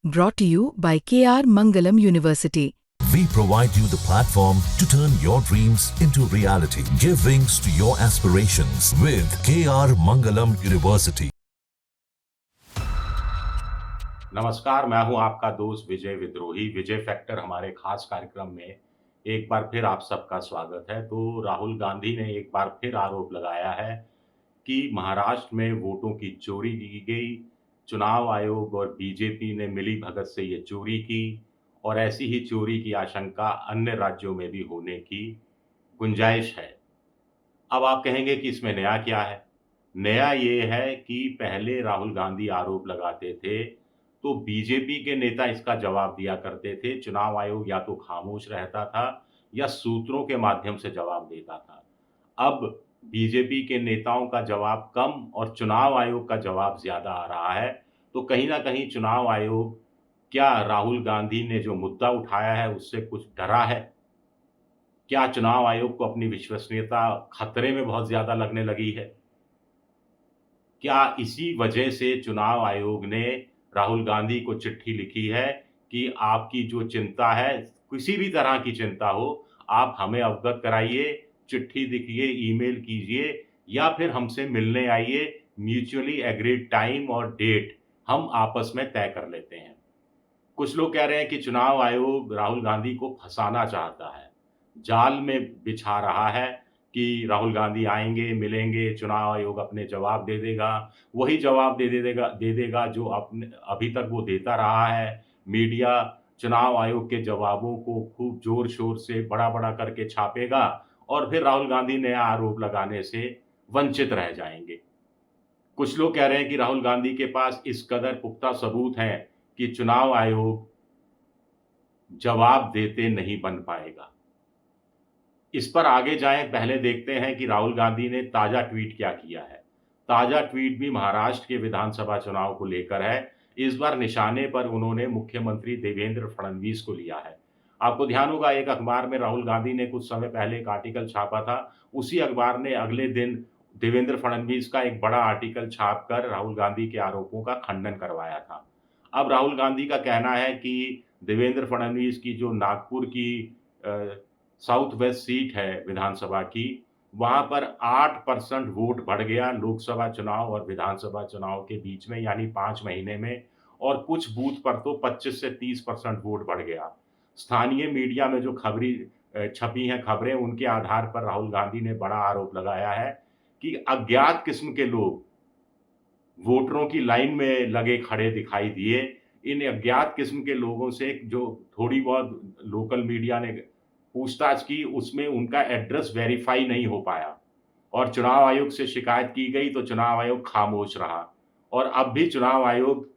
brought to you by KR Mangalam University. We provide you the platform to turn your dreams into reality. Give wings to your aspirations with KR Mangalam University. नमस्कार, मैं हूं आपका दोस्त विजय विद्रोही। विजय factor हमारे खास कार्यक्रम में एक बार फिर आप सबका स्वागत है। तो राहुल गांधी ने एक बार फिर आरोप लगाया है कि महाराष्ट्र में वोटों की चोरी की गई। चुनाव आयोग और बीजेपी ने मिली भगत से ये चोरी की और ऐसी ही चोरी की आशंका अन्य राज्यों में भी होने की गुंजाइश है। अब आप कहेंगे कि इसमें नया क्या है? नया ये है कि पहले राहुल गांधी आरोप लगाते थे तो बीजेपी के नेता इसका जवाब दिया करते थे। चुनाव आयोग या तो खामोश रहता था या सूत्रों के माध्यम से जवाब देता था। अब बीजेपी के नेताओं का जवाब कम और चुनाव आयोग का जवाब ज़्यादा आ रहा है। तो कहीं न कहीं चुनाव आयोग क्या राहुल गांधी ने जो मुद्दा उठाया है उससे कुछ डरा है? क्या चुनाव आयोग को अपनी विश्वसनीयता खतरे में बहुत ज़्यादा लगने लगी है? क्या इसी वजह से चुनाव आयोग ने राहुल गांधी को चिट्ठी लिखी है कि आपकी जो चिंता है, किसी भी तरह की चिंता हो, आप हमें अवगत कराइए, चिट्ठी लिखिए, ईमेल कीजिए या फिर हमसे मिलने आइए, म्यूचुअली एग्रीड टाइम और डेट हम आपस में तय कर लेते हैं। कुछ लोग कह रहे हैं कि चुनाव आयोग राहुल गांधी को फंसाना चाहता है, जाल में बिछा रहा है कि राहुल गांधी आएंगे, मिलेंगे, चुनाव आयोग अपने जवाब दे देगा, वही जवाब दे देगा जो अपने अभी तक वो देता रहा है। मीडिया चुनाव आयोग के जवाबों को खूब ज़ोर-शोर से बड़ा-बड़ा करके छापेगा और फिर राहुल गांधी नया आरोप लगाने से वंचित रह जाएँगे। कुछ लोग कह रहे हैं कि राहुल गांधी के पास इस कदर पुख्ता सबूत हैं कि चुनाव आयोग जवाब देते नहीं बन पाएगा। इस पर आगे जाएं, पहले देखते हैं कि राहुल गांधी ने ताज़ा ट्वीट क्या किया है। ताज़ा ट्वीट भी महाराष्ट्र के विधानसभा चुनाव को लेकर है। इस बार निशाने पर उन्होंने मुख्यमंत्री देवेंद्र फडणवीस को लिया है। आपको ध्यान होगा एक अखबार में राहुल गांधी ने कुछ समय पहले एक आर्टिकल छापा था। उसी अखबार ने अगले दिन देवेंद्र फडणवीस का एक बड़ा आर्टिकल छापकर राहुल गांधी के आरोपों का खंडन करवाया था। अब राहुल गांधी का कहना है कि देवेंद्र फडणवीस की जो नागपुर की साउथ वेस्ट सीट है विधानसभा की, वहाँ पर 8% वोट बढ़ गया लोकसभा चुनाव और विधानसभा चुनाव के बीच में, यानी 5 महीने में, और कुछ बूथ पर तो 25 से 30% वोट बढ़ गया। स्थानीय मीडिया में जो छपी हैं खबरें, उनके आधार पर राहुल गांधी ने बड़ा आरोप लगाया है कि अज्ञात किस्म के लोग वोटरों की लाइन में लगे खड़े दिखाई दिए। इन अज्ञात किस्म के लोगों से जो थोड़ी बहुत लोकल मीडिया ने पूछताछ की, उसमें उनका एड्रेस वेरीफाई नहीं हो पाया और चुनाव आयोग से शिकायत की गई तो चुनाव आयोग खामोश रहा। और अब भी चुनाव आयोग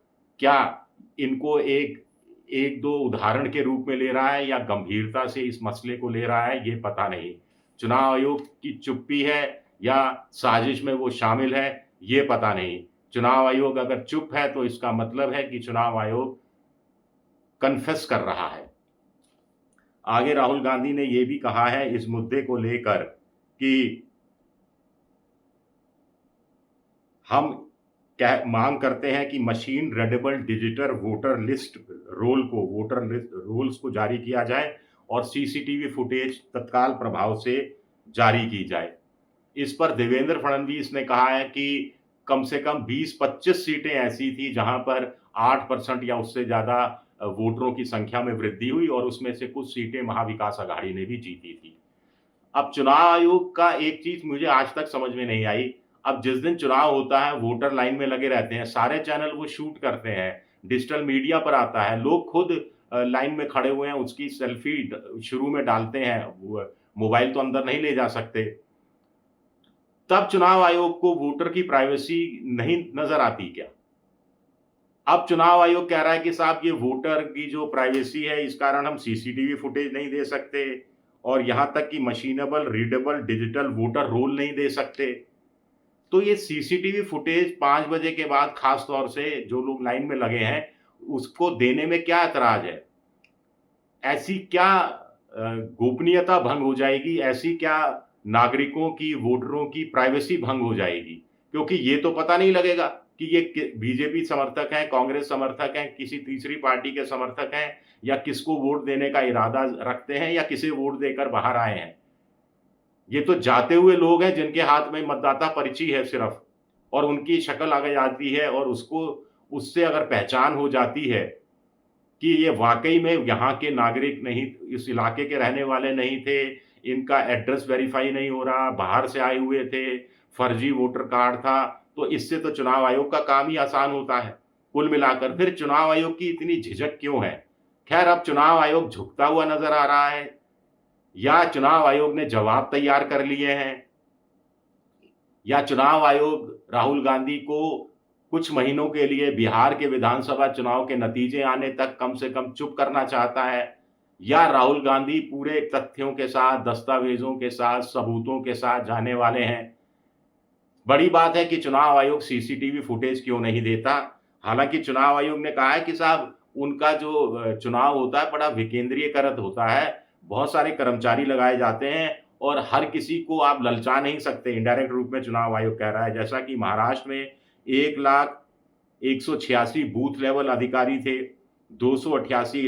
क्या इनको एक दो उदाहरण के रूप में ले रहा है या गंभीरता से इस मसले को ले रहा है, ये पता नहीं। चुनाव आयोग की चुप्पी है या साजिश में वो शामिल है, ये पता नहीं। चुनाव आयोग अगर चुप है तो इसका मतलब है कि चुनाव आयोग कन्फेस कर रहा है। आगे राहुल गांधी ने यह भी कहा है इस मुद्दे को लेकर कि हम मांग करते हैं कि machine readable digital voter list rolls को जारी किया जाए और सीसीटीवी फुटेज तत्काल प्रभाव से जारी की जाए। इस पर देवेंद्र फडणवीस ने कहा है कि कम से कम 20-25 सीटें ऐसी थी जहां पर 8% या उससे ज़्यादा वोटरों की संख्या में वृद्धि हुई और उसमें से कुछ सीटें महाविकास अघाड़ी ने भी जीती थी। अब चुनाव आयोग का एक चीज़ मुझे आज तक समझ में नहीं आई। अब जिस दिन चुनाव होता है, वोटर लाइन में लगे रहते हैं, सारे चैनल वो शूट करते हैं, डिजिटल मीडिया पर आता है, लोग खुद लाइन में खड़े हुए हैं, उसकी सेल्फी शुरू में डालते हैं, मोबाइल तो अंदर नहीं ले जा सकते। तब चुनाव आयोग को वोटर की प्राइवेसी नहीं नजर आती क्या? अब चुनाव आयोग कह रहा है कि साहब ये वोटर की जो प्राइवेसी है, इस कारण हम सीसीटीवी फुटेज नहीं दे सकते और यहां तक कि मशीनेबल रीडेबल डिजिटल वोटर रोल नहीं दे सकते। तो ये सीसीटीवी फुटेज 5 बजे के बाद खास तौर से जो लोग लाइन में लगे हैं उसको देने में क्या ऐतराज है? ऐसी क्या गोपनीयता भंग हो जाएगी? ऐसी क्या नागरिकों की, वोटरों की प्राइवेसी भंग हो जाएगी? क्योंकि ये तो पता नहीं लगेगा कि ये बीजेपी समर्थक हैं, कांग्रेस समर्थक हैं, किसी तीसरी पार्टी के समर्थक हैं, या किसको वोट देने का इरादा रखते हैं, या किसे वोट देकर बाहर आए हैं। ये तो जाते हुए लोग हैं जिनके हाथ में मतदाता पर्ची है सिर्फ, और उनकी शक्ल आ जाती है, और उससे अगर पहचान हो जाती है कि ये वाकई में यहाँ के नागरिक नहीं, इस इलाके के रहने वाले नहीं थे, इनका एड्रेस वेरीफाई नहीं हो रहा, बाहर से आए हुए थे, फर्जी वोटर कार्ड था, तो इससे तो चुनाव आयोग का काम ही आसान होता है। कुल मिलाकर फिर चुनाव आयोग की इतनी झिझक क्यों है? खैर, अब चुनाव आयोग झुकता हुआ नजर आ रहा है, या चुनाव आयोग ने जवाब तैयार कर लिए हैं, या चुनाव आयोग राहुल गांधी को कुछ महीनों के लिए बिहार के विधानसभा चुनाव के नतीजे आने तक कम से कम चुप करना चाहता है, या राहुल गांधी पूरे तथ्यों के साथ, दस्तावेजों के साथ, सबूतों के साथ जाने वाले हैं। बड़ी बात है कि चुनाव आयोग सीसीटीवी फुटेज क्यों नहीं देता। हालांकि चुनाव आयोग ने कहा है कि साहब, उनका जो चुनाव होता है बड़ा विकेंद्रीयकृत होता है, बहुत सारे कर्मचारी लगाए जाते हैं और हर किसी को आप ललचा नहीं सकते, इनडायरेक्ट रूप में चुनाव आयोग कह रहा है। जैसा कि महाराष्ट्र में 1,186 बूथ लेवल अधिकारी थे, 288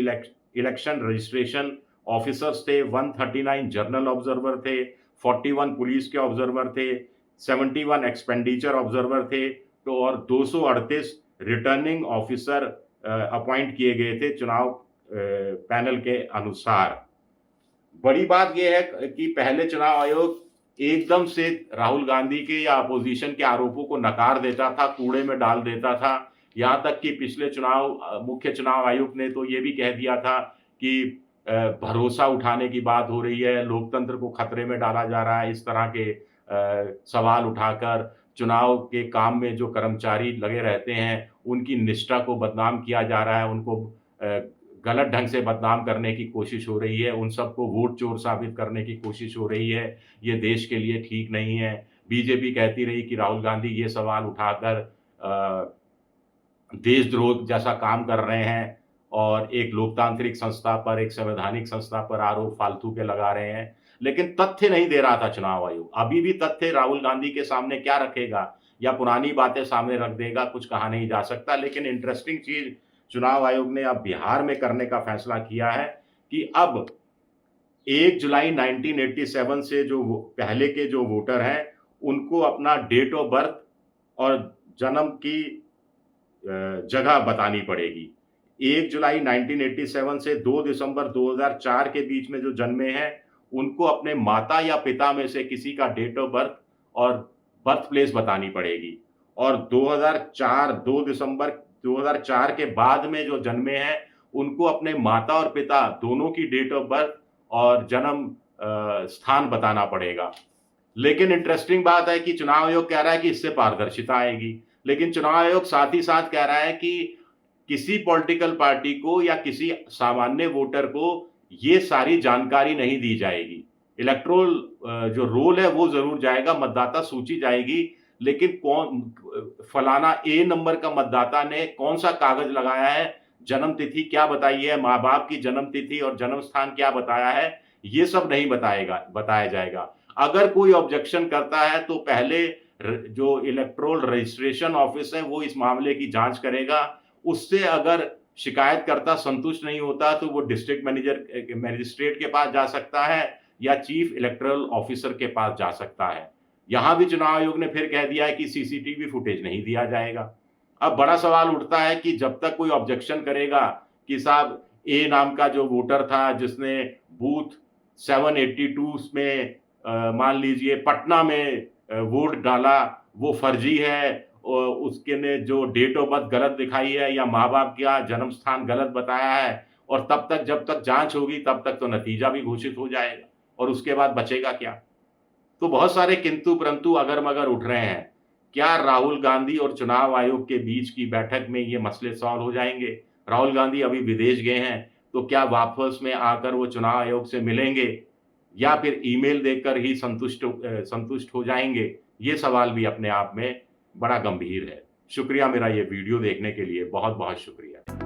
इलेक्शन रजिस्ट्रेशन ऑफिसर्स थे, 139 जर्नल ऑब्जर्वर थे, 41 पुलिस के ऑब्जर्वर थे, 71 एक्सपेंडिचर ऑब्जर्वर थे, तो और 238 रिटर्निंग ऑफिसर अपॉइंट किए गए थे चुनाव पैनल के अनुसार। बड़ी बात यह है कि पहले चुनाव आयोग एकदम से राहुल गांधी के या अपोजिशन के आरोपों को नकार देता था, कूड़े में डाल देता था। यहाँ तक कि पिछले मुख्य चुनाव आयुक्त ने तो ये भी कह दिया था कि भरोसा उठाने की बात हो रही है, लोकतंत्र को खतरे में डाला जा रहा है, इस तरह के सवाल उठाकर चुनाव के काम में जो कर्मचारी लगे रहते हैं उनकी निष्ठा को बदनाम किया जा रहा है, उनको गलत ढंग से बदनाम करने की कोशिश हो रही है, उन सबको वोट चोर साबित करने की कोशिश हो रही है। ये देश के लिए ठीक नहीं है। बीजेपी कहती रही कि राहुल गांधी ये सवाल उठाकर देशद्रोह जैसा काम कर रहे हैं और एक लोकतांत्रिक संस्था पर, एक संवैधानिक संस्था पर आरोप फालतू के लगा रहे हैं, लेकिन तथ्य नहीं दे रहा था चुनाव आयोग। अभी भी तथ्य राहुल गांधी के सामने क्या रखेगा, या पुरानी बातें सामने रख देगा, कुछ कहा नहीं जा सकता। लेकिन इंटरेस्टिंग चीज चुनाव आयोग ने अब बिहार में करने का फैसला किया है कि अब 1 जुलाई 1987 से जो पहले के जो वोटर हैं उनको अपना डेट ऑफ बर्थ और जन्म की जगह बतानी पड़ेगी। 1 जुलाई 1987 से 2 दिसंबर 2004 के बीच में जो जन्मे हैं उनको अपने माता या पिता में से किसी का डेट ऑफ बर्थ और बर्थ प्लेस बतानी पड़ेगी। और 2 दिसंबर 2004 के बाद में जो जन्मे हैं उनको अपने माता और पिता दोनों की डेट ऑफ बर्थ और जन्म स्थान बताना पड़ेगा। लेकिन इंटरेस्टिंग बात है कि चुनाव आयोग कह रहा है कि इससे पारदर्शिता आएगी, लेकिन चुनाव आयोग साथ ही साथ कह रहा है कि किसी पॉलिटिकल पार्टी को या किसी सामान्य वोटर को ये सारी जानकारी नहीं दी जाएगी। इलेक्टोरल जो रोल है वो जरूर जाएगा, मतदाता सूची जाएगी, लेकिन कौन फलाना ए नंबर का मतदाता ने कौन सा कागज लगाया है, जन्म तिथि क्या बताई है, माँ बाप की जन्म तिथि और जन्म स्थान क्या बताया है, ये सब नहीं बताया जाएगा। अगर कोई ऑब्जेक्शन करता है तो पहले जो इलेक्टोरल रजिस्ट्रेशन ऑफिस है वो इस मामले की जांच करेगा। उससे अगर शिकायतकर्ता संतुष्ट नहीं होता तो वो डिस्ट्रिक्ट मजिस्ट्रेट के पास जा सकता है या चीफ इलेक्टोरल ऑफिसर के पास जा सकता है। यहां भी चुनाव आयोग ने फिर कह दिया है कि सीसीटीवी फुटेज नहीं दिया जाएगा। अब बड़ा सवाल उठता है कि जब तक कोई ऑब्जेक्शन करेगा कि साहब ए नाम का जो वोटर था जिसने बूथ 782 में मान लीजिए पटना में वोट डाला वो फर्जी है, और उसके ने जो डेट ऑफ बर्थ गलत दिखाई है या माँ बाप का जन्म स्थान गलत बताया है, और तब तक जब तक जांच होगी तब तक तो नतीजा भी घोषित हो जाएगा, और उसके बाद बचेगा क्या। तो बहुत सारे किंतु परंतु अगर मगर उठ रहे हैं। क्या राहुल गांधी और चुनाव आयोग के बीच की बैठक में ये मसले सॉल्व हो जाएंगे? राहुल गांधी अभी विदेश गए हैं, तो क्या वापस में आकर वो चुनाव आयोग से मिलेंगे या फिर ईमेल देकर ही संतुष्ट हो जाएंगे? ये सवाल भी अपने आप में बड़ा गंभीर है। शुक्रिया, मेरा ये वीडियो देखने के लिए बहुत बहुत शुक्रिया।